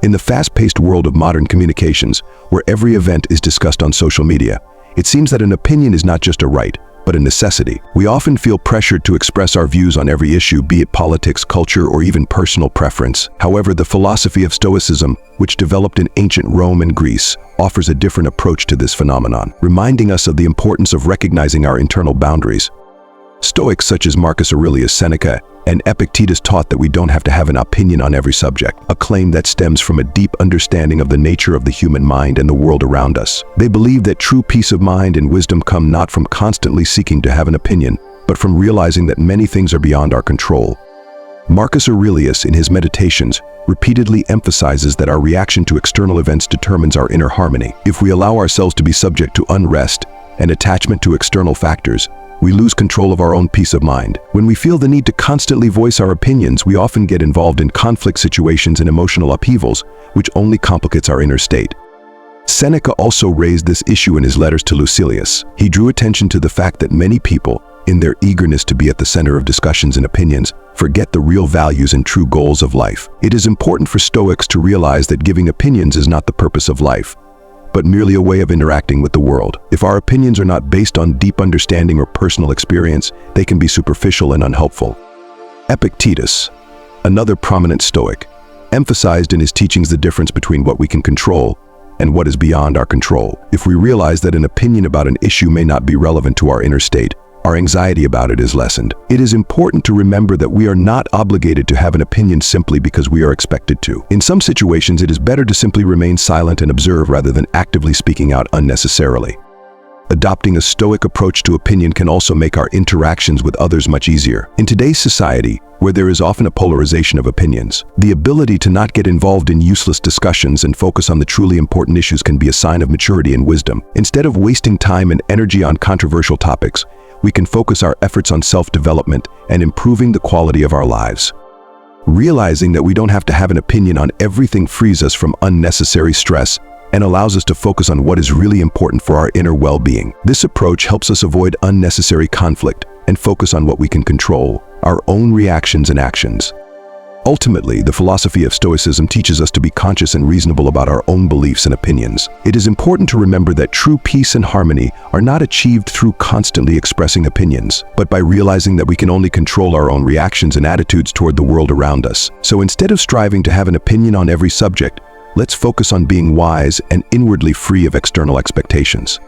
In the fast-paced world of modern communications, where every event is discussed on social media, it seems that an opinion is not just a right, but a necessity. We often feel pressured to express our views on every issue, be it politics, culture, or even personal preference. However, the philosophy of Stoicism, which developed in ancient Rome and Greece, offers a different approach to this phenomenon, reminding us of the importance of recognizing our internal boundaries. Stoics such as Marcus Aurelius, Seneca, and Epictetus taught that we don't have to have an opinion on every subject, a claim that stems from a deep understanding of the nature of the human mind and the world around us. They believe that true peace of mind and wisdom come not from constantly seeking to have an opinion, but from realizing that many things are beyond our control. Marcus Aurelius, in his meditations, repeatedly emphasizes that our reaction to external events determines our inner harmony. If we allow ourselves to be subject to unrest and attachment to external factors, we lose control of our own peace of mind. When we feel the need to constantly voice our opinions, we often get involved in conflict situations and emotional upheavals, which only complicates our inner state. Seneca also raised this issue in his letters to Lucilius. He drew attention to the fact that many people, in their eagerness to be at the center of discussions and opinions, forget the real values and true goals of life. It is important for Stoics to realize that giving opinions is not the purpose of life, but merely a way of interacting with the world. If our opinions are not based on deep understanding or personal experience, they can be superficial and unhelpful. Epictetus, another prominent Stoic, emphasized in his teachings the difference between what we can control and what is beyond our control. If we realize that an opinion about an issue may not be relevant to our inner state, our anxiety about it is lessened. It is important to remember that we are not obligated to have an opinion simply because we are expected to. In some situations, it is better to simply remain silent and observe rather than actively speaking out unnecessarily. Adopting a Stoic approach to opinion can also make our interactions with others much easier. In today's society, where there is often a polarization of opinions, the ability to not get involved in useless discussions and focus on the truly important issues can be a sign of maturity and wisdom. Instead of wasting time and energy on controversial topics, we can focus our efforts on self-development and improving the quality of our lives. Realizing that we don't have to have an opinion on everything frees us from unnecessary stress and allows us to focus on what is really important for our inner well-being. This approach helps us avoid unnecessary conflict and focus on what we can control, our own reactions and actions. Ultimately, the philosophy of Stoicism teaches us to be conscious and reasonable about our own beliefs and opinions. It is important to remember that true peace and harmony are not achieved through constantly expressing opinions, but by realizing that we can only control our own reactions and attitudes toward the world around us. So instead of striving to have an opinion on every subject, let's focus on being wise and inwardly free of external expectations.